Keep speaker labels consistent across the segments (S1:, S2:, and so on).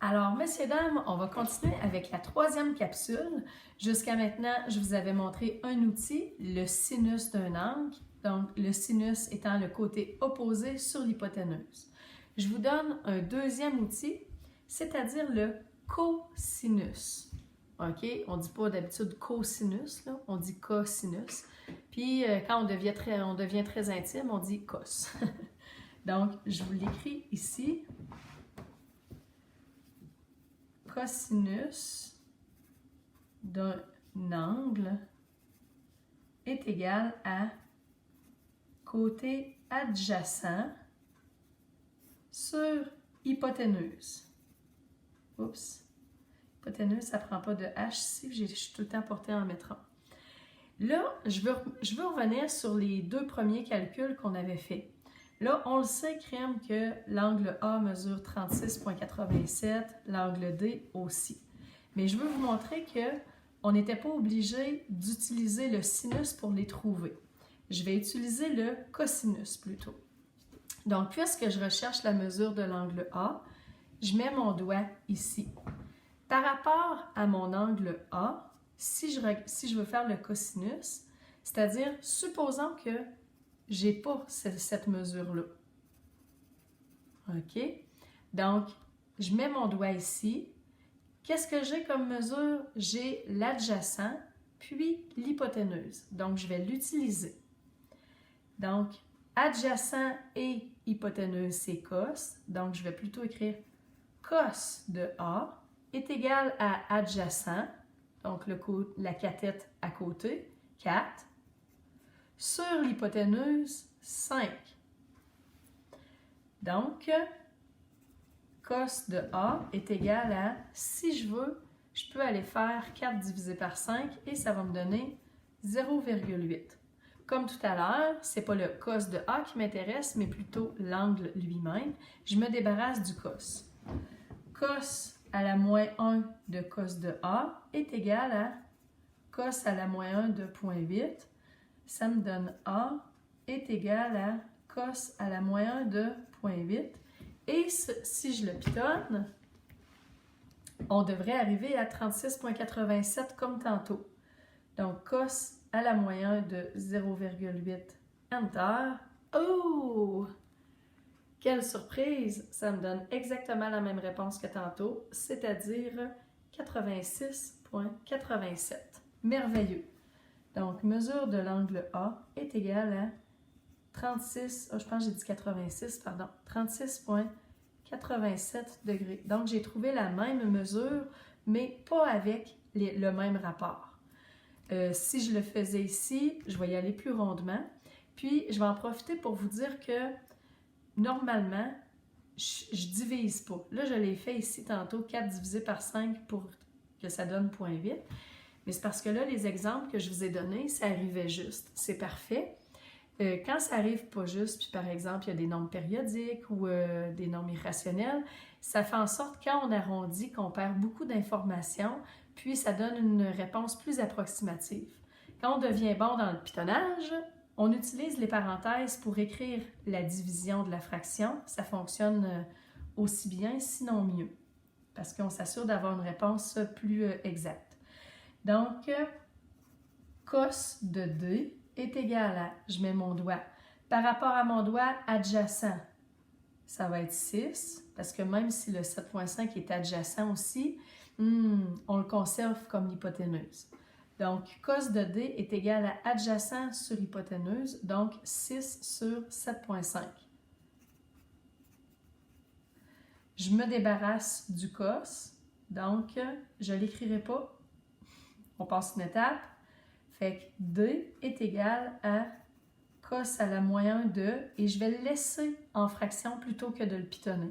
S1: Alors, messieurs, dames, on va continuer avec la troisième capsule. Jusqu'à maintenant, je vous avais montré un outil, le sinus d'un angle. Donc, le sinus étant le côté opposé sur l'hypoténuse. Je vous donne un deuxième outil, c'est-à-dire le cosinus. OK? On ne dit pas d'habitude cosinus, là, on dit cosinus. Puis, quand on devient très intime, on dit cos. Donc, je vous l'écris ici. Cosinus d'un angle est égal à côté adjacent sur hypoténuse. Oups. Hypoténuse, ça ne prend pas de H ici, je suis tout le temps portée en métron. Là, je veux revenir sur les deux premiers calculs qu'on avait faits. Là, on le sait, crème, que l'angle A mesure 36,87, l'angle D aussi. Mais je veux vous montrer qu'on n'était pas obligé d'utiliser le sinus pour les trouver. Je vais utiliser le cosinus plutôt. Donc, puisque je recherche la mesure de l'angle A, je mets mon doigt ici. Par rapport à mon angle A, si je veux faire le cosinus, c'est-à-dire, supposons que je n'ai pas cette mesure-là. OK? Donc, je mets mon doigt ici. Qu'est-ce que j'ai comme mesure? J'ai l'adjacent, puis l'hypoténuse. Donc, je vais l'utiliser. Donc, adjacent et hypoténuse, c'est cos. Donc, je vais plutôt écrire cos de A est égal à adjacent, donc la cathète à côté, 4, sur l'hypoténuse, 5. Donc, cos de A est égal à, si je veux, je peux aller faire 4 divisé par 5 et ça va me donner 0,8. Comme tout à l'heure, ce n'est pas le cos de A qui m'intéresse, mais plutôt l'angle lui-même. Je me débarrasse du cos. Cos à la moins 1 de cos de A est égal à cos à la moins 1 de 0,8. Ça me donne A est égal à cos à la moins 1 de 0,8. Et si je le pitonne, on devrait arriver à 36,87 comme tantôt. Donc, cos à la moins 1 de 0,8, Enter. Oh! Quelle surprise! Ça me donne exactement la même réponse que tantôt, c'est-à-dire 86,87. Merveilleux! Donc, mesure de l'angle A est égale à 36, je pense que j'ai dit 86, pardon, 36,87 degrés. Donc, j'ai trouvé la même mesure, mais pas avec le même rapport. Si je le faisais ici, je vais y aller plus rondement. Puis, je vais en profiter pour vous dire que normalement, je divise pas. Là, je l'ai fait ici tantôt, 4 divisé par 5 pour que ça donne 0,8. Mais c'est parce que là, les exemples que je vous ai donnés, ça arrivait juste. C'est parfait. Quand ça arrive pas juste, puis par exemple, il y a des nombres périodiques ou des nombres irrationnels, ça fait en sorte, quand on arrondit, qu'on perd beaucoup d'informations, puis ça donne une réponse plus approximative. Quand on devient bon dans le pitonnage, on utilise les parenthèses pour écrire la division de la fraction. Ça fonctionne aussi bien, sinon mieux, parce qu'on s'assure d'avoir une réponse plus exacte. Donc, cos de D est égal à, je mets mon doigt, par rapport à mon doigt adjacent, ça va être 6, parce que même si le 7,5 est adjacent aussi, on le conserve comme hypoténuse. Donc, cos de D est égal à adjacent sur hypoténuse, donc 6 sur 7,5. Je me débarrasse du cos, donc je ne l'écrirai pas. On passe une étape. Fait que D est égal à cos à la moins 1 de, et je vais le laisser en fraction plutôt que de le pitonner.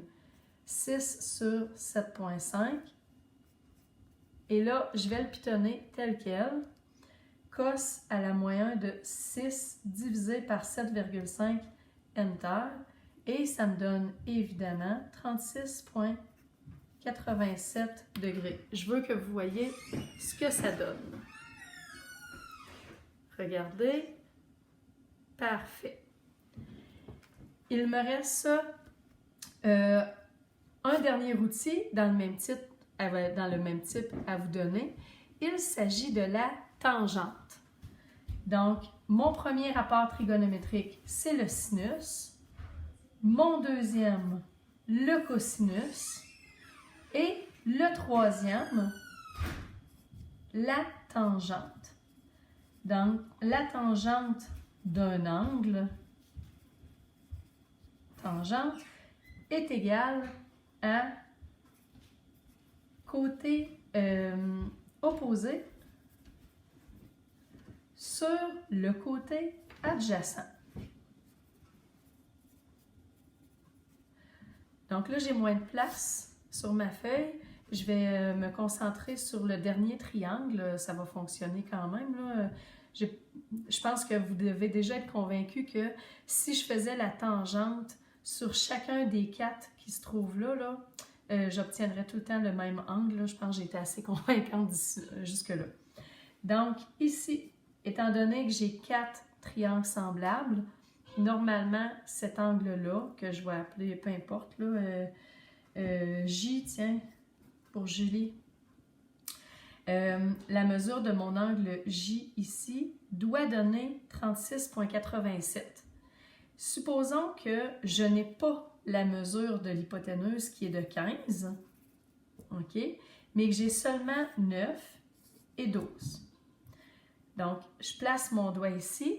S1: 6 sur 7,5. Et là, je vais le pitonner tel quel. Cos à la moins 1 de 6 divisé par 7,5, Enter. Et ça me donne évidemment 36,87 degrés. Je veux que vous voyez ce que ça donne. Regardez. Parfait. Il me reste un dernier outil dans le même type à vous donner, il s'agit de la tangente. Donc, mon premier rapport trigonométrique, c'est le sinus. Mon deuxième, le cosinus. Et le troisième, la tangente. Donc, la tangente d'un angle, tangente, est égale à côté opposé sur le côté adjacent. Donc là, j'ai moins de place sur ma feuille. Je vais me concentrer sur le dernier triangle. Ça va fonctionner quand même, là. Je pense que vous devez déjà être convaincu que si je faisais la tangente sur chacun des 4 qui se trouvent là, j'obtiendrais tout le temps le même angle. Là. Je pense que j'ai été assez convaincante jusque-là. Donc, ici, étant donné que j'ai 4 triangles semblables, normalement, cet angle-là, que je vais appeler, peu importe, là, J, tiens, pour Julie, la mesure de mon angle J ici doit donner 36,87. Supposons que je n'ai pas la mesure de l'hypoténuse qui est de 15, OK, mais que j'ai seulement 9 et 12. Donc, je place mon doigt ici.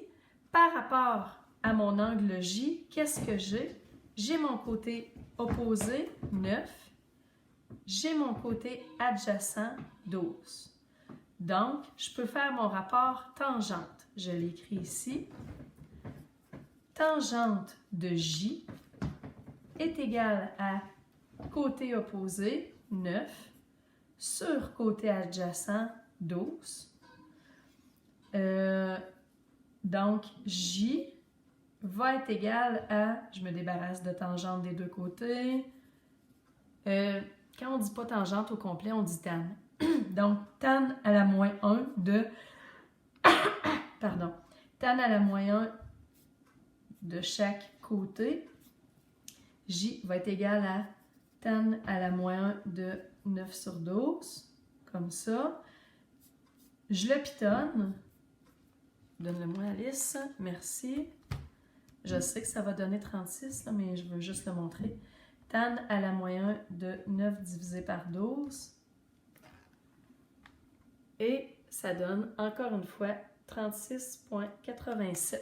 S1: Par rapport à mon angle J, qu'est-ce que j'ai? J'ai mon côté opposé, 9. J'ai mon côté adjacent, 12. Donc, je peux faire mon rapport tangente. Je l'écris ici. Tangente de J est égale à côté opposé, 9, sur côté adjacent, 12. Donc, J va être égal à, je me débarrasse de tangente des deux côtés. Quand on ne dit pas tangente au complet, on dit tan. Donc, tan à la moins 1 de... Pardon. Tan à la moins 1 de chaque côté. J va être égal à tan à la moins 1 de 9 sur 12. Comme ça. Je le pitonne. Donne-le-moi, Alice. Merci. Je sais que ça va donner 36, là, mais je veux juste le montrer. Tan à la moins 1 de 9 divisé par 12. Et ça donne, encore une fois, 36,87.